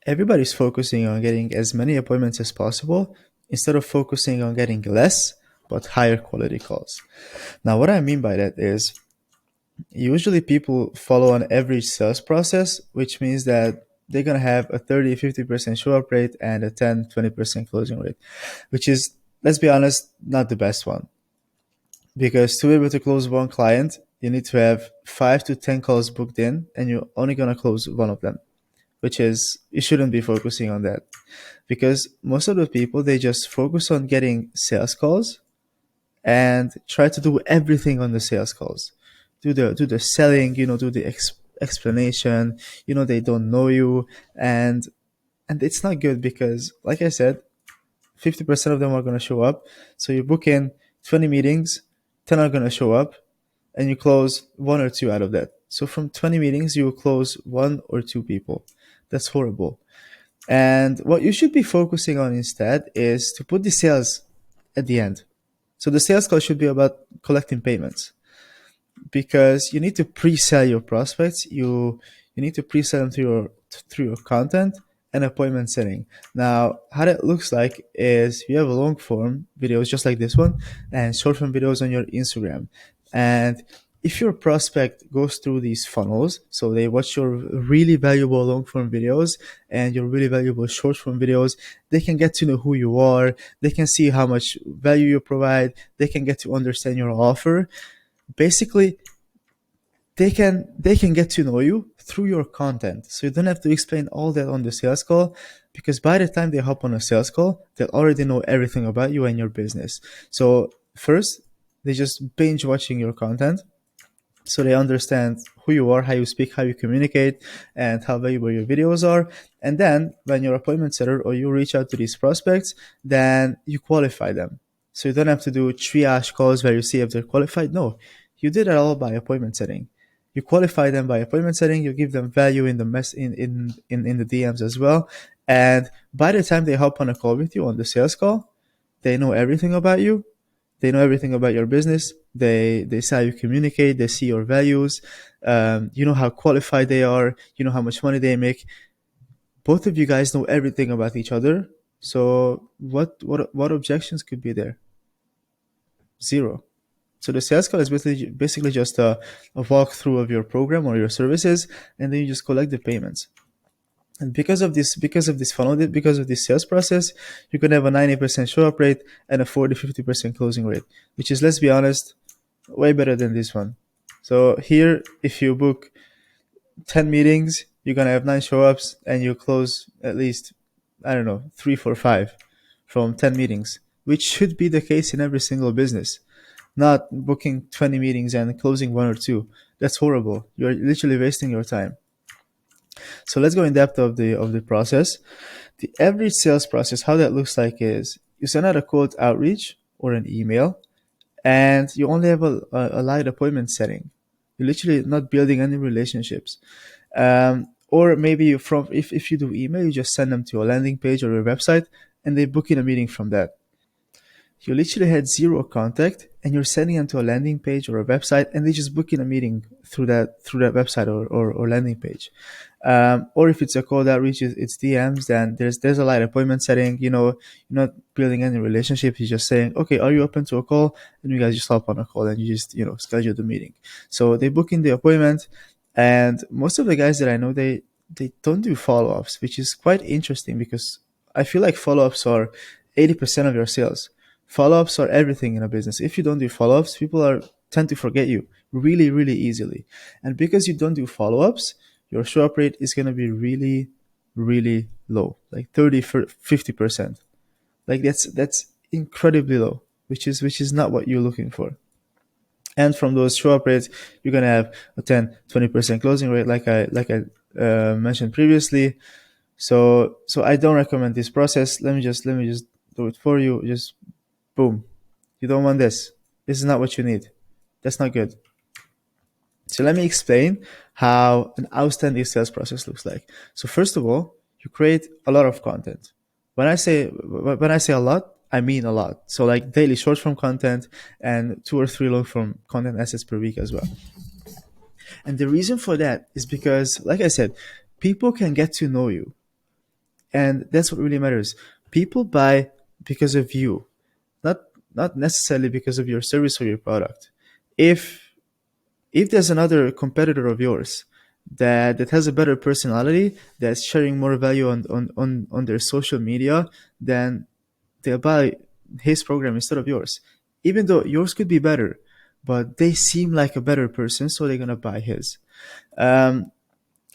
Everybody's focusing on getting as many appointments as possible instead of focusing on getting less but higher quality calls. Now, what I mean by that is usually people follow an average sales process, which means that they're going to have a 30-50% show up rate and a 10-20% closing rate, which is, let's be honest, not the best one. Because to be able to close one client, you need to have 5 to 10 calls booked in, and you're only going to close one of them, which is, you shouldn't be focusing on that. Because most of the people, they just focus on getting sales calls and try to do everything on the sales calls. Do the selling, do the explanation, they don't know you, and it's not good because, like I said, 50% of them are going to show up. So you book in 20 meetings, 10 are going to show up, and you close one or two out of that. So from 20 meetings, you will close one or two people. That's horrible. And what you should be focusing on instead is to put the sales at the end. So the sales call should be about collecting payments, because you need to pre-sell your prospects. You need to pre-sell them through your content and appointment setting. Now, how that looks like is you have a long form videos just like this one and short form videos on your Instagram. And if your prospect goes through these funnels, so they watch your really valuable long form videos and your really valuable short form videos, they can get to know who you are. They can see how much value you provide. They can get to understand your offer. Basically, they can get to know you through your content. So you don't have to explain all that on the sales call, because by the time they hop on a sales call, they'll already know everything about you and your business. So first, they just binge watching your content, so they understand who you are, how you speak, how you communicate, and how valuable your videos are. And then when you're appointment setter or you reach out to these prospects, then you qualify them. So you don't have to do triage calls where you see if they're qualified. No, you did it all by appointment setting. You qualify them by appointment setting. You give them value in the in the DMs as well. And by the time they hop on a call with you on the sales call, they know everything about you. They know everything about your business. They see how you communicate. They see your values. You know how qualified they are. You know how much money they make. Both of you guys know everything about each other. So what objections could be there? Zero. So the sales call is basically just a walkthrough of your program or your services, and then you just collect the payments. And because of this funnel, because of this sales process, you can have a 90% show up rate and a 40-50% closing rate, which is, let's be honest, way better than this one. So here, if you book 10 meetings, you're gonna have 9 show ups, and you close at least, I don't know, 3, 4, 5 from 10 meetings, which should be the case in every single business. Not booking 20 meetings and closing one or two. That's horrible. You're literally wasting your time. So let's go in depth of the process. The average sales process, how that looks like is you send out a cold outreach or an email, and you only have a light appointment setting. You're literally not building any relationships. Or maybe if you do email, you just send them to a landing page or a website, and they book in a meeting from that. You literally had zero contact, and you're sending them to a landing page or a website, and they just book in a meeting through that website or landing page. Or if it's a cold outreach, it's DMs, then there's a light appointment setting. You're not building any relationship. You're just saying, okay, are you open to a call? And you guys just hop on a call and you just schedule the meeting. So they book in the appointment, and most of the guys that I know, they don't do follow-ups, which is quite interesting, because I feel like follow-ups are 80% of your sales. Follow-ups are everything in a business. If you don't do follow-ups, people tend to forget you really, really easily. And because you don't do follow-ups, your show up rate is going to be really, really low, like 30-50%. Like that's incredibly low, which is not what you're looking for. And from those show up rates, you're going to have a 10-20% closing rate, like I mentioned previously. So I don't recommend this process. Let me just do it for you. Just boom. You don't want this. This is not what you need. That's not good. So let me explain how an outstanding sales process looks like. So first of all, you create a lot of content. When I say a lot, I mean a lot. So like daily short form content and 2 or 3 long form content assets per week as well. And the reason for that is because, like I said, people can get to know you. And that's what really matters. People buy because of you, not not necessarily because of your service or your product. If if there's another competitor of yours that has a better personality, that's sharing more value on their social media, then they'll buy his program instead of yours. Even though yours could be better, but they seem like a better person, so they're gonna buy his. Um,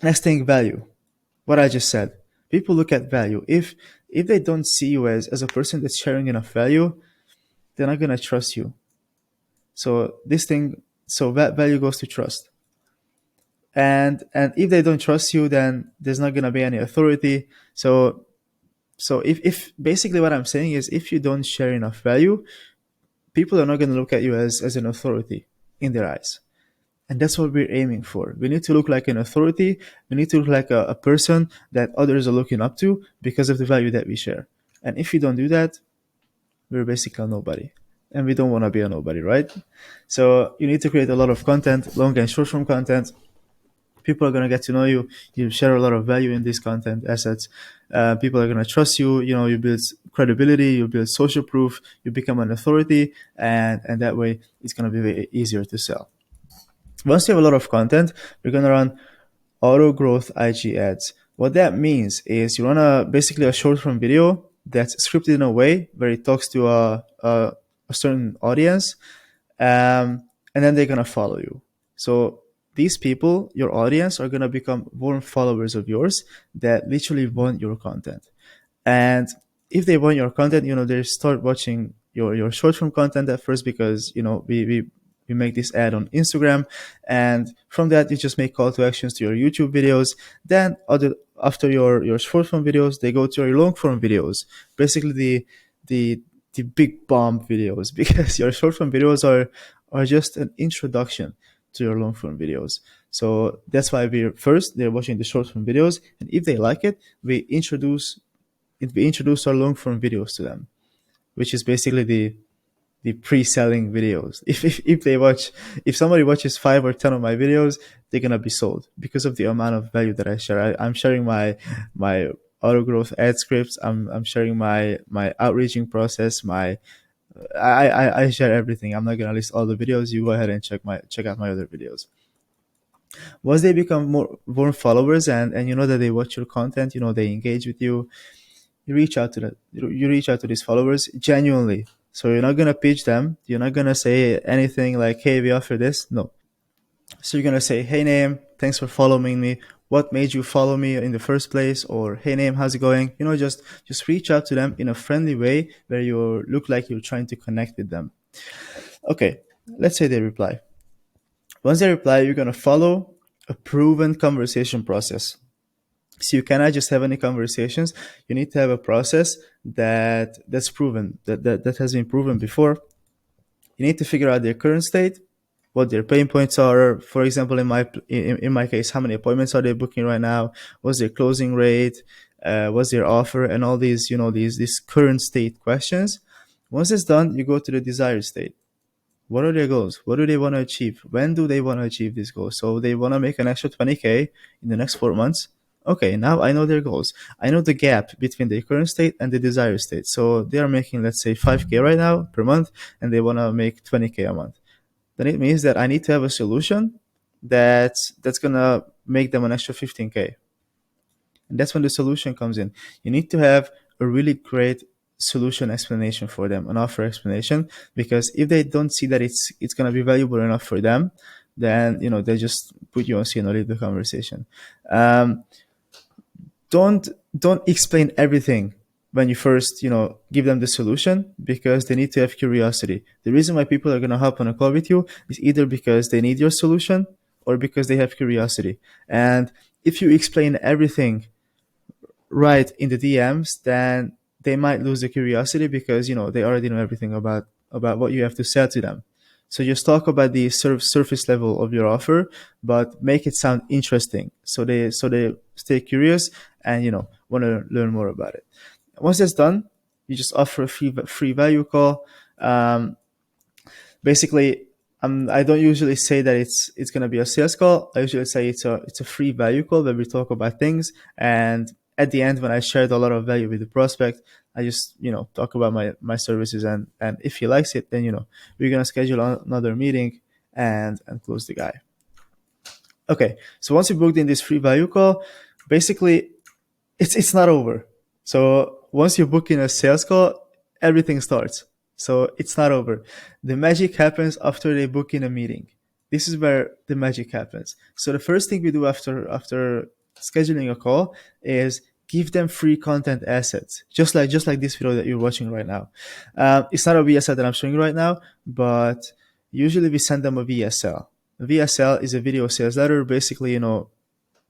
Next thing, value. What I just said. People look at value. If they don't see you as a person that's sharing enough value, they're not gonna trust you. So this thing, so that value goes to trust. And if they don't trust you, then there's not gonna be any authority. So if basically what I'm saying is, if you don't share enough value, people are not gonna look at you as an authority in their eyes. And that's what we're aiming for. We need to look like an authority. We need to look like a person that others are looking up to because of the value that we share. And if you don't do that, we're basically a nobody. And we don't want to be a nobody, right? So you need to create a lot of content, long and short form content. People are going to get to know you. You share a lot of value in these content assets. People are going to trust you. You know, you build credibility, you build social proof, you become an authority, and that way it's going to be way easier to sell. Once you have a lot of content, we're going to run auto growth IG ads. What that means is you run basically a short form video that's scripted in a way where it talks to a certain audience, and then they're gonna follow you. So these people, your audience, are gonna become warm followers of yours that literally want your content. And if they want your content, you know, they start watching your short form content at first because, you know, we make this ad on Instagram, and from that you just make call to actions to your YouTube videos. Then after your short form videos, they go to your long form videos, basically the the big bomb videos, because your short form videos are just an introduction to your long form videos. So that's why they're watching the short form videos, and if they like it, we introduce our long form videos to them, which is basically the pre-selling videos. If somebody watches 5 or 10 of my videos, they're gonna be sold because of the amount of value that I share. I'm sharing my auto growth ad scripts. I'm sharing my outreaching process. I share everything. I'm not gonna list all the videos. You go ahead and check out my other videos. Once they become more followers, and you know that they watch your content, you know they engage with you, you reach out to these followers genuinely. So you're not gonna pitch them. You're not gonna say anything like, "Hey, we offer this." No. So you're gonna say, "Hey, name, thanks for following me. What made you follow me in the first place?" Or, "Hey, name, how's it going?" You know, just reach out to them in a friendly way where you look like you're trying to connect with them. Okay, let's say they reply. Once they reply, you're gonna follow a proven conversation process. So you cannot just have any conversations. You need to have a process that's proven, that has been proven before. You need to figure out their current state, what their pain points are. For example, in my case, how many appointments are they booking right now? What's their closing rate? What's their offer? And all these, you know, these current state questions. Once it's done, you go to the desired state. What are their goals? What do they want to achieve? When do they want to achieve these goals? So they want to make an extra 20K in the next 4 months. Okay, now I know their goals. I know the gap between the current state and the desired state. So they are making, let's say, 5K right now per month, and they want to make 20K a month. Then it means that I need to have a solution that's gonna make them an extra 15K. And that's when the solution comes in. You need to have a really great solution explanation for them, an offer explanation, because if they don't see that it's gonna be valuable enough for them, then you know they just put you on scene or leave the conversation. Um, don't explain everything when you first, you know, give them the solution, because they need to have curiosity. The reason why people are going to hop on a call with you is either because they need your solution or because they have curiosity. And if you explain everything right in the DMs, then they might lose the curiosity because, you know, they already know everything about what you have to sell to them. So just talk about the surface level of your offer, but make it sound interesting. So they stay curious and, you know, want to learn more about it. Once that's done, you just offer a free value call. Basically, I don't usually say that it's gonna be a sales call. I usually say it's a free value call where we talk about things, and at the end, when I shared a lot of value with the prospect, I just, talk about my services, and if he likes it, then, we're gonna schedule another meeting and close the guy. Okay, so once you booked in this free value call, basically it's not over. So once you book in a sales call, everything starts. So it's not over. The magic happens after they book in a meeting. This is where the magic happens. So the first thing we do after scheduling a call is give them free content assets, just like this video that you're watching right now. It's not a VSL that I'm showing you right now, but usually we send them a VSL. A VSL is a video sales letter. Basically,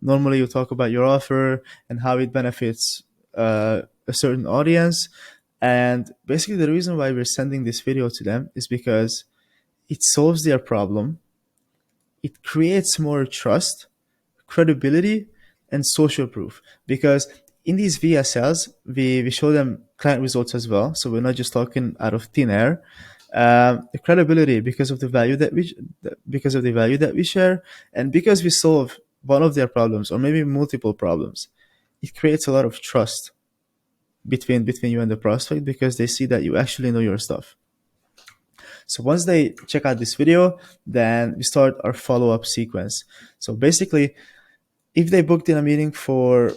normally you talk about your offer and how it benefits a certain audience. And basically, the reason why we're sending this video to them is because it solves their problem. It creates more trust, credibility, and social proof. Because in these VSLs, we show them client results as well. So we're not just talking out of thin air. The credibility because of the value that we share, and because we solve one of their problems or maybe multiple problems, it creates a lot of trust between you and the prospect, because they see that you actually know your stuff. So once they check out this video, then we start our follow-up sequence. So basically, if they booked in a meeting for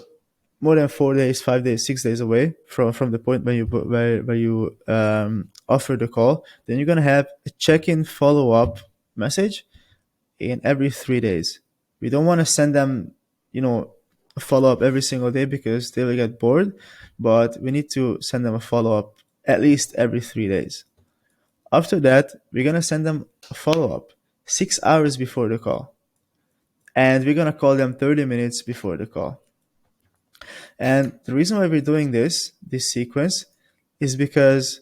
more than 4 days, 5 days, 6 days away from the point where you offer the call, then you're gonna have a check-in follow-up message in every 3 days. We don't want to send them, a follow-up every single day because they will get bored, but we need to send them a follow-up at least every 3 days. After that, we're gonna send them a follow-up 6 hours before the call, and we're gonna call them 30 minutes before the call. And the reason why we're doing this sequence is because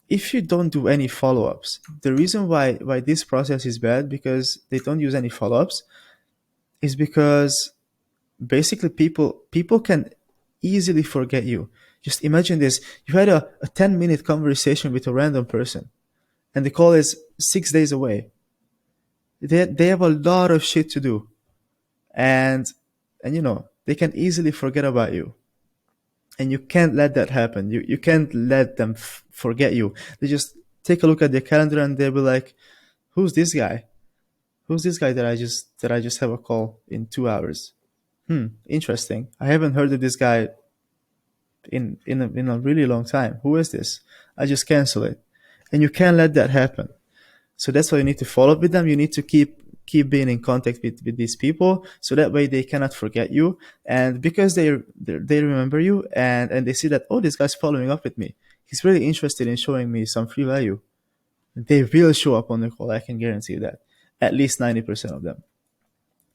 if you don't do any follow-ups, the reason why this process is bad, because they don't use any follow-ups, is because basically people can easily forget you. Just imagine this: you had a 10-minute conversation with a random person, and the call is 6 days away. They have a lot of shit to do, and they can easily forget about you. And you can't let that happen. You can't let them forget you. They just take a look at their calendar and they'll be like, who's this guy? Who's this guy that I just have a call in 2 hours? Interesting. I haven't heard of this guy in a really long time. Who is this? I just cancel it. And you can't let that happen. So that's why you need to follow up with them. You need to keep being in contact with these people, so that way they cannot forget you. And because they remember you, and they see that, oh, this guy's following up with me, he's really interested in showing me some free value, they will show up on the call. I can guarantee you that, at least 90% of them.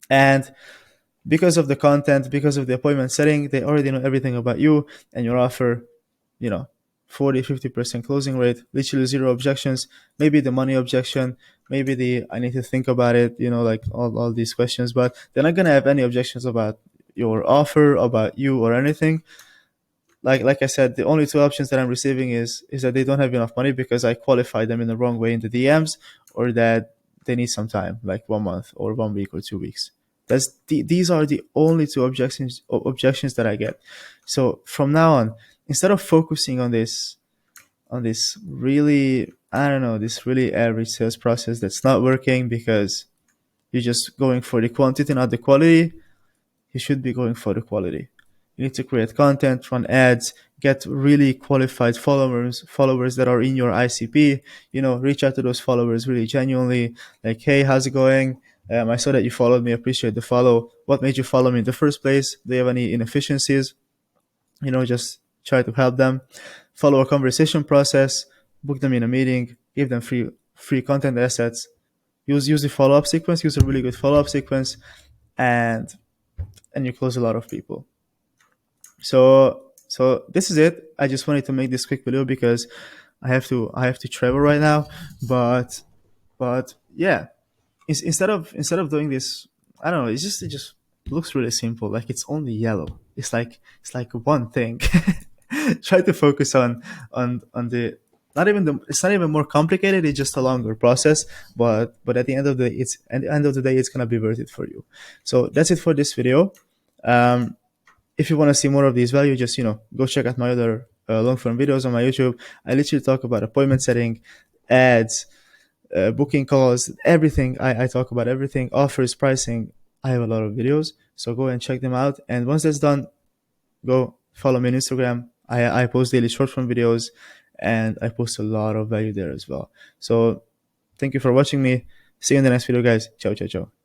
And because of the content, because of the appointment setting, they already know everything about you and your offer. 40-50% closing rate, literally zero objections. Maybe the money objection, maybe the I need to think about it, like all these questions, but they're not gonna have any objections about your offer, about you, or anything. Like I said, the only two options that I'm receiving is that they don't have enough money because I qualified them in the wrong way in the DMs, or that they need some time, like 1 month or 1 week or 2 weeks. These are the only two objections that I get. So from now on, instead of focusing on this really, this really average sales process that's not working because you're just going for the quantity, not the quality, you should be going for the quality. You need to create content, run ads, get really qualified followers that are in your ICP. Reach out to those followers really genuinely, like, hey, how's it going? I saw that you followed me. Appreciate the follow. What made you follow me in the first place? Do you have any inefficiencies? Just try to help them. Follow a conversation process. Book them in a meeting. Give them free content assets. Use the follow-up sequence. Use a really good follow-up sequence, and you close a lot of people. So this is it. I just wanted to make this quick video because I have to travel right now. But yeah, instead of doing this, I don't know. It just looks really simple. Like it's only yellow. It's like one thing. Try to focus on the it's not even more complicated. It's just a longer process. But at the end of the day, it's gonna be worth it for you. So that's it for this video. if you want to see more of these value, just go check out my other long form videos on my YouTube. I literally talk about appointment setting, ads, booking calls, everything. I talk about everything, offers, pricing. I have a lot of videos, so go and check them out. And once that's done, go follow me on Instagram. I post daily short form videos, and I post a lot of value there as well. So thank you for watching me. See you in the next video, guys. Ciao, ciao, ciao.